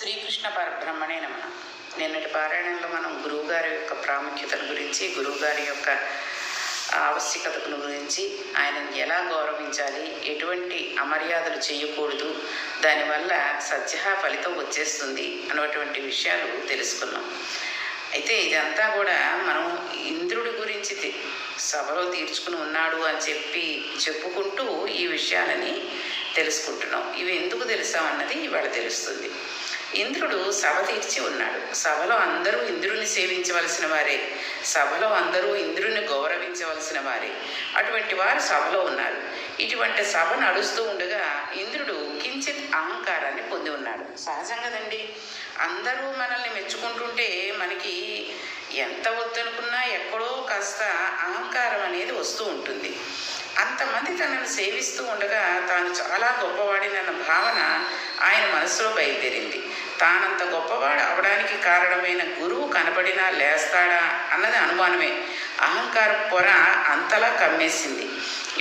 శ్రీకృష్ణ పరబ్రహ్మణే నమః. నిన్నటి పారాయణంలో మనం గురువుగారి యొక్క ప్రాముఖ్యతను గురించి, గురువుగారి యొక్క ఆవశ్యకతను గురించి, ఆయనను ఎలా గౌరవించాలి, ఎటువంటి అమర్యాదలు చేయకూడదు, దానివల్ల సత్య ఫలితం వచ్చేస్తుంది అన్నటువంటి విషయాలు తెలుసుకున్నాం. అయితే ఇదంతా కూడా మనం ఇంద్రుడి గురించి సభలో తీర్చుకుని ఉన్నాడు అని చెప్పుకుంటూ ఈ విషయాలని తెలుసుకుంటున్నాం. ఇవి ఎందుకు తెలుసామన్నది ఇవాళ తెలుస్తుంది. ఇంద్రుడు సభ తీర్చి ఉన్నాడు. సభలో అందరూ ఇంద్రుని సేవించవలసిన వారే, సభలో అందరూ ఇంద్రుని గౌరవించవలసిన వారే. అటువంటి వారు సభలో ఉన్నారు. ఇటువంటి సభ నడుస్తూ ఉండగా ఇంద్రుడు కించిత్ అహంకారాన్ని పొంది ఉన్నాడు. సహజం కదండి, అందరూ మనల్ని మెచ్చుకుంటుంటే మనకి ఎంత వద్దనుకున్నా ఎక్కడో కాస్త అహంకారం అనేది వస్తూ ఉంటుంది. అంతమంది తనను సేవిస్తూ ఉండగా తాను చాలా గొప్పవాడినన్న భావన ఆయన మనసులో బయలుదేరింది. తానంత గొప్పవాడు అవడానికి కారణమైన గురువు కనబడినా లేస్తాడా అన్నది అనుమానమే. అహంకార పొర అంతలా కమ్మేసింది.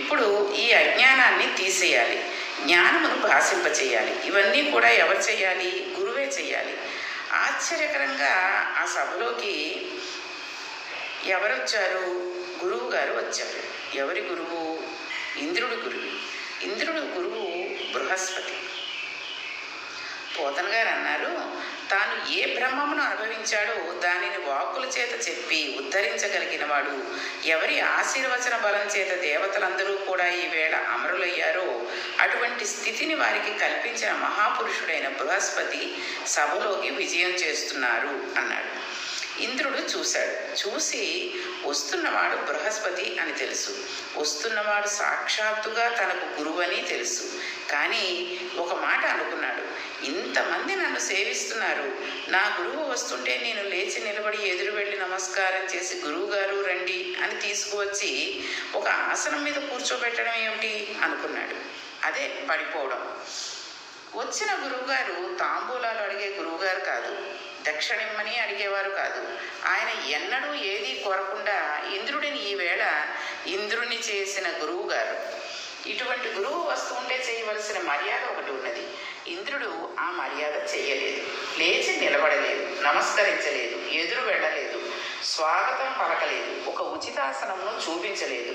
ఇప్పుడు ఈ అజ్ఞానాన్ని తీసేయాలి, జ్ఞానమును భాషింపచేయాలి. ఇవన్నీ కూడా ఎవరు చేయాలి? గురువే చేయాలి. ఆశ్చర్యకరంగా ఆ సభలోకి ఎవరొచ్చారు? గురువు గారు వచ్చారు. ఎవరి గురువు? ఇంద్రుడి గురువు. ఇంద్రుడి గురువు బృహస్పతి. పోతన గారు అన్నారు, తాను ఏ బ్రహ్మమును అనుభవించాడో దానిని వాక్కుల చేత చెప్పి ఉద్ధరించగలిగిన వాడు, ఎవరి ఆశీర్వచన బలం చేత దేవతలందరూ కూడా ఈవేళ అమరులయ్యారో అటువంటి స్థితిని వారికి కల్పించిన మహాపురుషుడైన బృహస్పతి సభలోకి విజయం చేస్తున్నారు అన్నాడు. ఇంద్రుడు చూశాడు. చూసి వస్తున్నవాడు బృహస్పతి అని తెలుసు, వస్తున్నవాడు సాక్షాత్తుగా తనకు గురువని తెలుసు. కానీ ఒక మాట అనుకున్నాడు, ఇంతమంది నన్ను సేవిస్తున్నారు, నా గురువు వస్తుంటే నేను లేచి నిలబడి ఎదురు వెళ్ళి నమస్కారం చేసి గురువుగారు రండి అని తీసుకువచ్చి ఒక ఆసనం మీద కూర్చోబెట్టడం ఏమిటి అనుకున్నాడు. అదే పడిపోవడం. వచ్చిన గురువుగారు తాంబూలాలు అడిగే గురువుగారు కాదు, దక్షిణిమ్మని అడిగేవారు కాదు. ఆయన ఎన్నడూ ఏదీ కోరకుండా ఇంద్రుడిని ఈవేళ ఇంద్రుని చేసిన గురువు గారు. ఇటువంటి గురువు వస్తూ ఉంటే చేయవలసిన మర్యాద ఒకటి ఉన్నది. ఇంద్రుడు ఆ మర్యాద చేయలేదు. లేచి నిలబడలేదు, నమస్కరించలేదు, ఎదురు వెళ్ళలేదు, స్వాగతం పలకలేదు, ఒక ఉచితాసనమును చూపించలేదు,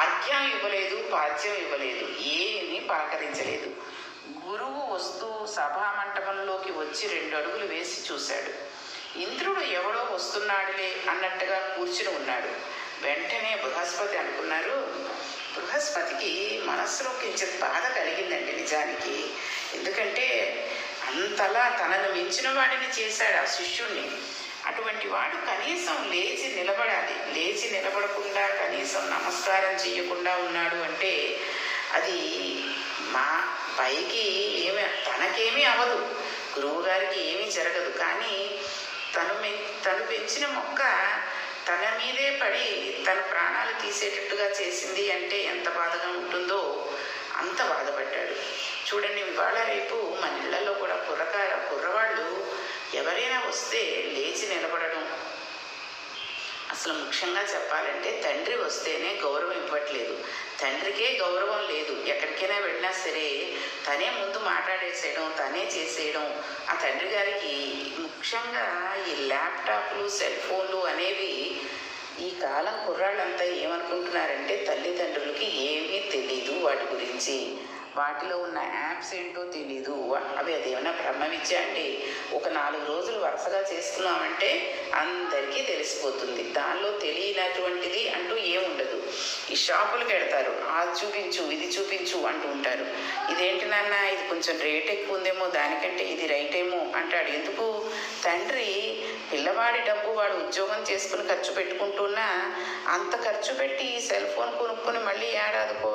అర్ఘ్యం ఇవ్వలేదు, పాద్యం ఇవ్వలేదు, ఏమీ పలకరించలేదు. గురువు వస్తూ సభామంటపంలోకి వచ్చి 2 అడుగులు వేసి చూశాడు. ఇంద్రుడు ఎవడో వస్తున్నాడులే అన్నట్టుగా కూర్చుని ఉన్నాడు. వెంటనే బృహస్పతి అనుకున్నారు. బృహస్పతికి మనస్సులో కించిత్ బాధ కలిగిందండి నిజానికి. ఎందుకంటే అంతలా తనను మించిన వాడిని చేశాడు ఆ శిష్యుణ్ణి. అటువంటి వాడు కనీసం లేచి నిలబడాలి. లేచి నిలబడకుండా కనీసం నమస్కారం చేయకుండా ఉన్నాడు అంటే అది మా పైకి తనకేమీ అవ్వదు, గురువు గారికి ఏమీ జరగదు. కానీ తను పెంచిన మొక్క తన మీదే పడి తన ప్రాణాలు తీసేటట్టుగా చేసింది అంటే ఎంత బాధగా ఉంటుందో అంత బాధపడ్డాడు. చూడండి, ఇవాళ రేపు మన ఇళ్లలో కూడా కుర్రవాళ్ళు ఎవరైనా వస్తే లేచి నిలబడడం, అసలు ముఖ్యంగా చెప్పాలంటే తండ్రి వస్తేనే గౌరవం ఇవ్వట్లేదు. తండ్రికే గౌరవం లేదు. ఎక్కడికైనా వెళ్ళినా సరే తనే ముందు మాట్లాడేసేయడం, తనే చేసేయడం. ఆ తండ్రి గారికి ముఖ్యంగా ఈ ల్యాప్టాప్లు, సెల్ ఫోన్లు అనేవి ఈ కాలం కుర్రాళ్ళంతా ఏమనుకుంటున్నారంటే తల్లిదండ్రులకి ఏమీ తెలీదు వాటి గురించి, వాటిలో ఉన్న యాప్స్ ఏంటో తెలీదు. అదేమైనా బ్రహ్మ విద్య అంటే ఒక 4 రోజులు వరుసగా చేస్తున్నామంటే అందరికీ తెలిసిపోతుంది. దానిలో తెలియనటువంటిది అంటూ ఏముండదు. ఈ షాపులకు వెళ్తారు, అది చూపించు, ఇది చూపించు అంటూ ఉంటారు. ఇదేంటి నాన్న, ఇది కొంచెం రేట్ ఎక్కువ ఉందేమో, దానికంటే ఇది రైట్ ఏమో అంటాడు. ఎందుకు? తండ్రి పిల్లవాడి డబ్బు వాడు ఉద్యోగం చేసుకుని ఖర్చు పెట్టుకుంటున్నా అంత ఖర్చు పెట్టి ఈ సెల్ ఫోన్ కొనుక్కొని మళ్ళీ ఏడాదికో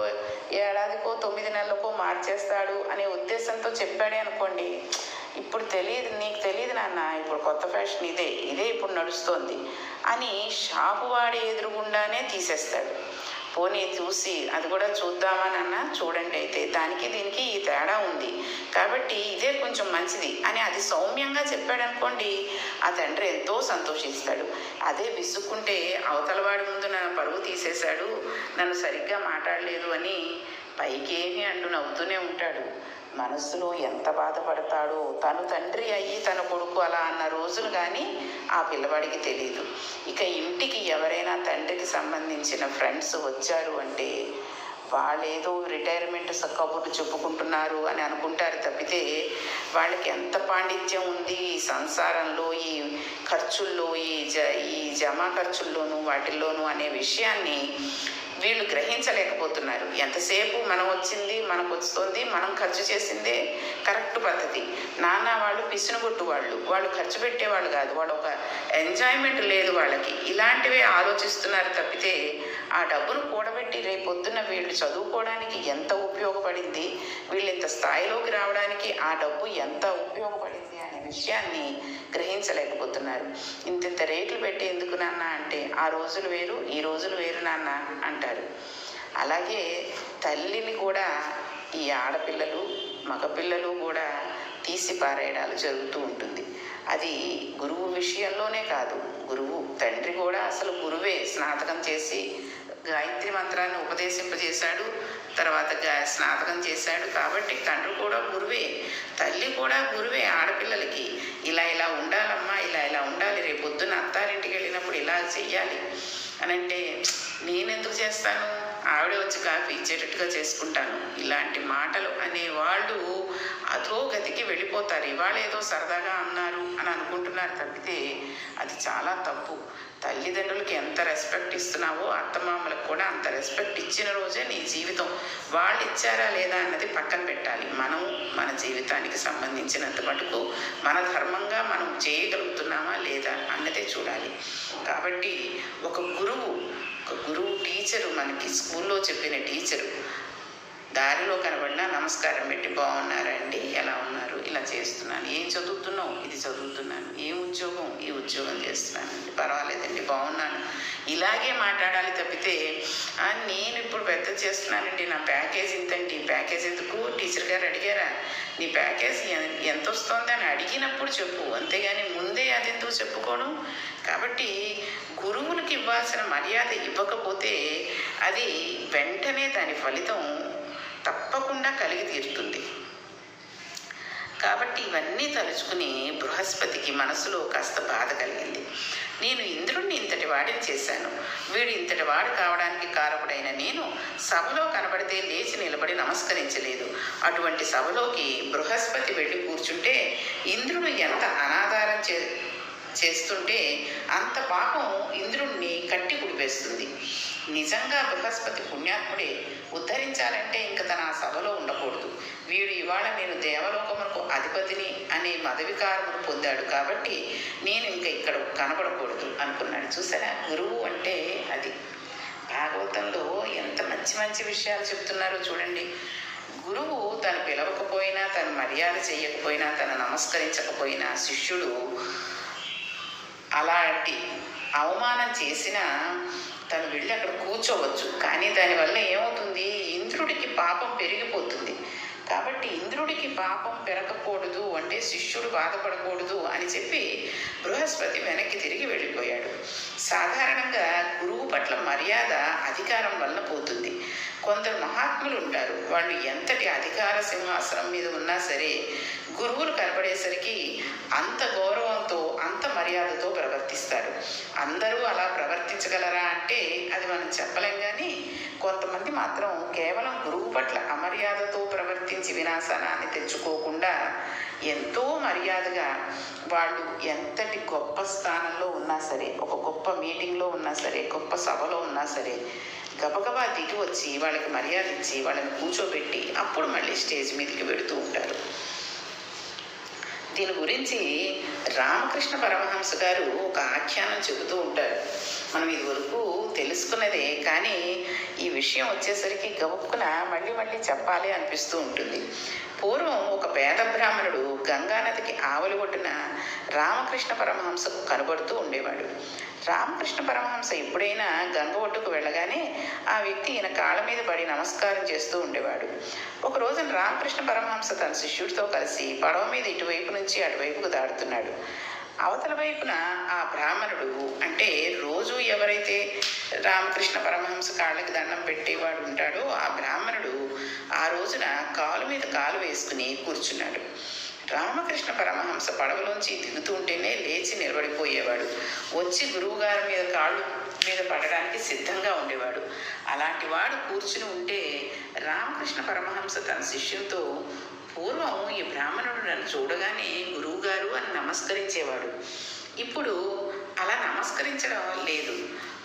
9 నెలలకో మార్చేస్తాడు అనే ఉద్దేశంతో చెప్పాడే అనుకోండి. ఇప్పుడు తెలియదు, నీకు తెలియదు నాన్న, ఇప్పుడు కొత్త ఫ్యాషన్ ఇదే ఇప్పుడు నడుస్తోంది అని షాపు వాడి ఎదురుగుండానే తీసేస్తాడు. పోనీ చూసి అది కూడా చూద్దామా నాన్న, చూడండి అయితే దానికి దీనికి ఈ తేడా ఉంది కాబట్టి ఇదే కొంచెం మంచిది అని అది సౌమ్యంగా చెప్పాడనుకోండి, ఆ తండ్రి ఎంతో సంతోషిస్తాడు. అదే విసుక్కుంటే అవతలవాడి ముందు నన్ను పరువు తీసేశాడు, నన్ను సరిగ్గా మాట్లాడలేదు అని పైకేమి అంటూ నవ్వుతూనే ఉంటాడు. మనస్సులో ఎంత బాధపడతాడో, తను తండ్రి అయ్యి తన కొడుకు అలా అన్న రోజులు కానీ ఆ పిల్లవాడికి తెలియదు. ఇక ఇంటికి ఎవరైనా తండ్రికి సంబంధించిన ఫ్రెండ్స్ వచ్చారు అంటే వాళ్ళేదో రిటైర్మెంట్ కబుర్లు చెప్పుకుంటున్నారు అని అనుకుంటారు తప్పితే వాళ్ళకి ఎంత పాండిత్యం ఉంది ఈ సంసారంలో, ఈ ఖర్చుల్లో, ఈ జమా ఖర్చుల్లోనూ వాటిల్లోనూ అనే విషయాన్ని వీళ్ళు గ్రహించలేకపోతున్నారు. ఎంతసేపు మనం వచ్చింది మనకు వస్తుంది, మనం ఖర్చు చేసిందే కరెక్ట్ పద్ధతి. నాన్న వాళ్ళు పిసినగొట్టు వాళ్ళు ఖర్చు పెట్టేవాళ్ళు కాదు, వాళ్ళు ఒక ఎంజాయ్మెంట్ లేదు వాళ్ళకి. ఇలాంటివే ఆలోచిస్తున్నారు తప్పితే ఆ డబ్బును కూడబెట్టి రేపొద్దున వీళ్ళు చదువుకోవడానికి ఎంత ఉపయోగపడింది, వీళ్ళు ఇంత స్థాయిలోకి రావడానికి ఆ డబ్బు ఎంత ఉపయోగపడింది అనే విషయాన్ని గ్రహించలేకపోతున్నారు. ఇంత రేట్లు పెట్టి ఎందుకు నాన్న అంటే ఆ రోజులు వేరు ఈ రోజులు వేరు నాన్న అంటారు. అలాగే తల్లిని కూడా ఈ ఆడపిల్లలు మగపిల్లలు కూడా తీసి పారేయడాలు జరుగుతూ ఉంటుంది. అది గురువు విషయంలోనే కాదు, గురువు తండ్రి కూడా అసలు గురువే. స్నాతకం చేసి గాయత్రి మంత్రాన్ని ఉపదేశింపజేశాడు, తర్వాత స్నాతకం చేశాడు కాబట్టి తండ్రి కూడా గురువే, తల్లి కూడా గురువే. ఆడపిల్లలకి ఇలా ఉండాలమ్మా, ఇలా ఉండాలి, రేపు పొద్దున్న అత్తారింటికి వెళ్ళినప్పుడు ఇలా చెయ్యాలి అని అంటే నేనెందుకు చేస్తాను, ఆవిడే వచ్చి కాఫీ ఇచ్చేటట్టుగా చేసుకుంటాను, ఇలాంటి మాటలు అనేవాళ్ళు అధోగతికి వెళ్ళిపోతారు. ఇవాళ ఏదో సరదాగా అన్నారు అని అనుకుంటున్నారు తప్పితే అది చాలా తప్పు. తల్లిదండ్రులకి ఎంత రెస్పెక్ట్ ఇస్తున్నావో అత్తమామలకు కూడా అంత రెస్పెక్ట్ ఇచ్చిన రోజే నీ జీవితం. వాళ్ళు ఇచ్చారా లేదా అన్నది పక్కన పెట్టాలి. మనం మన జీవితానికి సంబంధించినంత మటుకు మన ధర్మంగా మనం చేయగలుగుతున్నామా లేదా అన్నదే చూడాలి. కాబట్టి ఒక గురువు టీచరు, మనకి స్కూల్లో చెప్పిన టీచరు దారిలో కనబడినా నమస్కారం పెట్టి బాగున్నారండి, ఎలా ఉన్నారు, ఇలా చేస్తున్నాను, ఏం చదువుతున్నావు, ఇది చదువుతున్నాను, ఏం ఉద్యోగం, ఈ ఉద్యోగం చేస్తున్నానండి, పర్వాలేదండి బాగున్నాను, ఇలాగే మాట్లాడాలి తప్పితే నేను ఇప్పుడు పెద్ద చేస్తున్నానండి, నా ప్యాకేజ్ ఇంతండి, ప్యాకేజ్ ఎందుకు, టీచర్ గారు అడిగారా నీ ప్యాకేజ్ ఎంత వస్తుంది అని అడిగినప్పుడు చెప్పు, అంతేగాని ముందే అది ఎందుకు చెప్పుకోవడం. కాబట్టి గురువులకు ఇవ్వాల్సిన మర్యాద ఇవ్వకపోతే అది వెంటనే దాని ఫలితం తప్పకుండా కలిగి తీరుతుంది. కాబట్టి ఇవన్నీ తలుచుకుని బృహస్పతికి మనసులో కాస్త బాధ కలిగింది. నేను ఇంద్రుణ్ణి ఇంతటి వాడిని చేశాను, వీడు ఇంతటి వాడు కావడానికి కారకుడైన నేను సభలో కనబడితే లేచి నిలబడి నమస్కరించలేదు. అటువంటి సభలోకి బృహస్పతి వెళ్ళి కూర్చుంటే ఇంద్రుడు ఎంత అనాధారం చేస్తుంటే అంత పాపం ఇంద్రుణ్ణి కట్టి కుడిపేస్తుంది. నిజంగా బృహస్పతి పుణ్యాత్ముడే, ఉద్ధరించాలంటే ఇంక తన ఆ సభలో ఉండకూడదు. వీడు ఇవాళ నేను దేవలోకమునకు అధిపతిని అనే మదవికారమును పొందాడు కాబట్టి నేను ఇంక ఇక్కడ కనబడకూడదు అనుకున్నాడు. చూసారా, గురువు అంటే అది. భాగవతంలో ఎంత మంచి మంచి విషయాలు చెప్తున్నారో చూడండి. గురువు తను పిలవకపోయినా, తను మర్యాద చేయకపోయినా, తను నమస్కరించకపోయినా శిష్యుడు అలాంటి అవమానం చేసినా తను వెళ్ళి అక్కడ కూర్చోవచ్చు. కానీ దానివల్ల ఏమవుతుంది, ఇంద్రుడికి పాపం పెరిగిపోతుంది. కాబట్టి ఇంద్రుడికి పాపం పెరగకూడదు అంటే శిష్యుడు బాధపడకూడదు అని చెప్పి బృహస్పతి వెనక్కి తిరిగి వెళ్ళిపోయాడు. సాధారణంగా గురువు పట్ల మర్యాద అధికారం వల్ల పోతుంది. కొందరు మహాత్ములు ఉంటారు, వాళ్ళు ఎంతటి అధికార సింహాసనం మీద ఉన్నా సరే గురువులు కనబడేసరికి అంత గౌరవంతో అంత మర్యాదతో ప్రవర్తిస్తారు. అందరూ అలా ప్రవర్తించగలరా అంటే అది మనం చెప్పలేం. కానీ కొంతమంది మాత్రం కేవలం గురువు పట్ల అమర్యాదతో ప్రవర్తించి వినాశనాన్ని తెచ్చుకోకుండా ఎంతో మర్యాదగా వాళ్ళు ఎంతటి గొప్ప స్థానంలో ఉన్నా సరే, ఒక గొప్ప మీటింగ్లో ఉన్నా సరే, గొప్ప సభలో ఉన్నా సరే గబగబా దిగి వచ్చి వాళ్ళకి మర్యాద ఇచ్చి వాళ్ళని కూర్చోబెట్టి అప్పుడు మళ్ళీ స్టేజ్ మీదకి వెళుతూ ఉంటారు. దీని గురించి రామకృష్ణ పరమహంస గారు ఒక ఆఖ్యానం చెబుతూ ఉంటారు. మనం ఇదివరకు తెలుసుకున్నదే, కానీ ఈ విషయం వచ్చేసరికి గబుక్కున మళ్ళీ చెప్పాలి అనిపిస్తూ ఉంటుంది. పూర్వం ఒక పేద బ్రాహ్మణుడు గంగానదికి ఆవలి ఒడ్డున రామకృష్ణ పరమహంసకు కనబడుతూ ఉండేవాడు. రామకృష్ణ పరమహంస ఎప్పుడైనా గంగ ఒడ్డుకు వెళ్ళగానే ఆ వ్యక్తి ఈయన కాళ్ళ మీద పడి నమస్కారం చేస్తూ ఉండేవాడు. ఒక రోజున రామకృష్ణ పరమహంస తన శిష్యుడితో కలిసి పడవ మీద ఇటువైపు నుంచి అటువైపుకు దాడుతున్నాడు. అవతల వైపున ఆ బ్రాహ్మణుడు, అంటే రోజు ఎవరైతే రామకృష్ణ పరమహంస కాళ్ళకి దండం పెట్టేవాడు ఉంటాడో ఆ బ్రాహ్మణుడు ఆ రోజున కాలు మీద కాలు వేసుకుని కూర్చున్నాడు. రామకృష్ణ పరమహంస పడవలోంచి దిగుతూ ఉంటేనే లేచి నిలబడిపోయేవాడు. వచ్చి గురువుగారి మీద కాళ్ళు మీద పడడానికి సిద్ధంగా ఉండేవాడు. అలాంటి వాడు కూర్చుని ఉంటే రామకృష్ణ పరమహంస తన శిష్యులతో, పూర్వం ఈ బ్రాహ్మణుడు నన్ను చూడగానే గురువుగారు అని నమస్కరించేవాడు. ఇప్పుడు అలా నమస్కరించడం లేదు.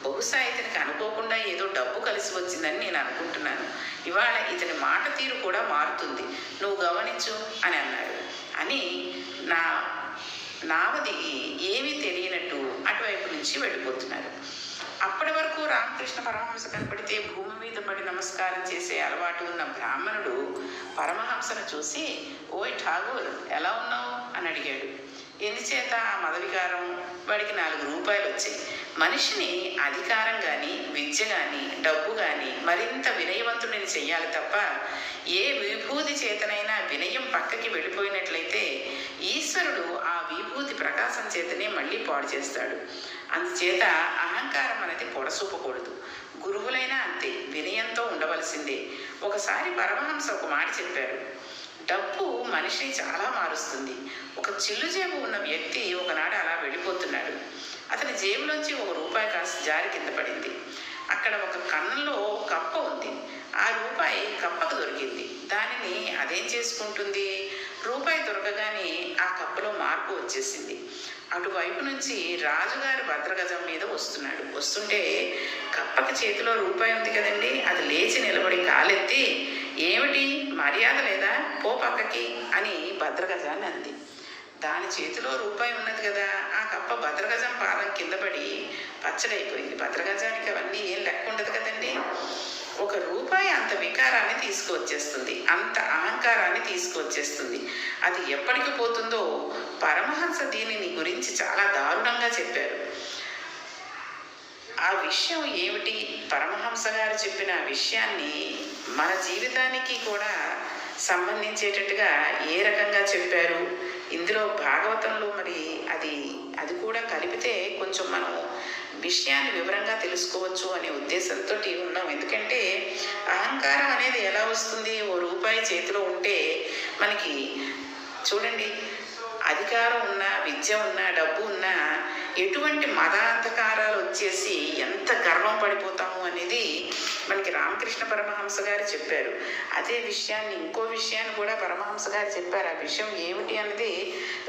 బహుశా ఇతనికి అనుకోకుండా ఏదో డబ్బు కలిసి వచ్చిందని నేను అనుకుంటున్నాను. ఇవాళ ఇతని మాట తీరు కూడా మారుతుంది, నువ్వు గమనించు అని అన్నాడు. అని నావ దిగి ఏమీ తెలియనట్టు అటువైపు నుంచి వెళ్ళిపోతున్నారు. అప్పటి వరకు రామకృష్ణ పరమహంస కనపడితే భూమి మీద పడి నమస్కారం చేసే అలవాటు ఉన్న బ్రాహ్మణుడు పరమహంసను చూసి, ఓయ్ ఠాగూర్, ఎలా ఉన్నావు అని అడిగాడు. ఎందుచేత ఆ మదవికారం? వాడికి 4 రూపాయలు వచ్చాయి. మనిషిని అధికారం కానీ, విద్య కానీ, డబ్బు కానీ మరింత వినయవంతుడిని చెయ్యాలి తప్ప ఏ విభూతి చేతనైనా వినయం పక్కకి వెళ్ళిపోయినట్లయితే ఈశ్వరుడు ఆ విభూతి ప్రకాశం చేతనే మళ్ళీ పాడు చేస్తాడు. అందుచేత అహంకారం అనేది పొడసూపకూడదు. గురువులైనా అంతే, వినయంతో ఉండవలసిందే. ఒకసారి పరమహంస ఒక మాట చెప్పారు, డబ్బు మనిషిని చాలా మారుస్తుంది. ఒక చిల్లు జేబు ఉన్న వ్యక్తి ఒకనాడు అలా వెళ్ళిపోతున్నాడు. అతని జేబులోంచి 1 రూపాయి కాస్త జారి కింద పడింది. అక్కడ ఒక కన్నంలో కప్ప ఉంది. ఆ రూపాయి కప్పకు దొరికింది. దానిని అదేం చేసుకుంటుంది? రూపాయి దొరకగానే ఆ కప్పలో మార్పు వచ్చేసింది. అటువైపు నుంచి రాజుగారి భద్రగజం మీద వస్తున్నాడు. వస్తుంటే కప్పకి చేతిలో రూపాయి ఉంది కదండి, అది లేచి నిలబడి కాలెత్తి, ఏమిటి మర్యాద లేదా, పో పక్కకి అని భద్రగజాన్ని అంది. దాని చేతిలో రూపాయి ఉన్నది కదా. ఆ కప్ప భద్రగజం పాదం కింద పడి పచ్చడైపోయింది. భద్రగజానికి అవన్నీ ఏం లెక్క ఉండదు కదండి. 1 రూపాయి అంత వికారాన్ని తీసుకువచ్చేస్తుంది, అంత అహంకారాన్ని తీసుకువచ్చేస్తుంది. అది ఎప్పటికి పోతుందో పరమహంస దీనిని గురించి చాలా దారుణంగా చెప్పారు. ఆ విషయం ఏమిటి? పరమహంస గారు చెప్పిన విషయాన్ని మన జీవితానికి కూడా సంబంధించేటట్టుగా ఏ రకంగా చెప్పారు? ఇందులో భాగవతంలో మరి అది కూడా కలిపితే కొంచెం మనం విషయాన్ని వివరంగా తెలుసుకోవచ్చు అనే ఉద్దేశంతో ఉన్నాం. ఎందుకంటే అహంకారం అనేది ఎలా వస్తుంది? 1 రూపాయి చేతిలో ఉంటే మనకి చూడండి, అధికారం ఉన్నా, విద్య ఉన్నా, డబ్బు ఉన్నా ఎటువంటి మదాంధకారాలు వచ్చేసి ఎంత గర్వం పడిపోతాము అనేది మనకి రామకృష్ణ పరమహంస గారు చెప్పారు. అదే విషయాన్ని, ఇంకో విషయాన్ని కూడా పరమహంస గారు చెప్పారు. ఆ విషయం ఏమిటి అన్నది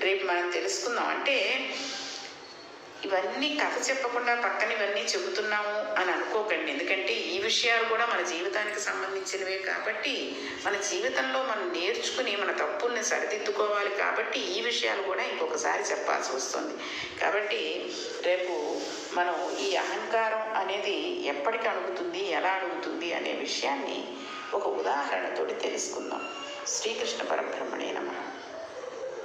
రేపు మనం తెలుసుకుందాం. అంటే ఇవన్నీ కథ చెప్పకుండా పక్కన ఇవన్నీ చెబుతున్నాము అని అనుకోకండి. ఎందుకంటే ఈ విషయాలు కూడా మన జీవితానికి సంబంధించినవే కాబట్టి, మన జీవితంలో మనం నేర్చుకుని మన తప్పుల్ని సరిదిద్దుకోవాలి కాబట్టి ఈ విషయాలు కూడా ఇంకొకసారి చెప్పాల్సి వస్తుంది. కాబట్టి రేపు మనం ఈ అహంకారం అనేది ఎప్పటికి అడుగుతుంది, ఎలా అడుగుతుంది అనే విషయాన్ని ఒక ఉదాహరణతోటి తెలుసుకుందాం. శ్రీకృష్ణ పరబ్రహ్మణే నమః.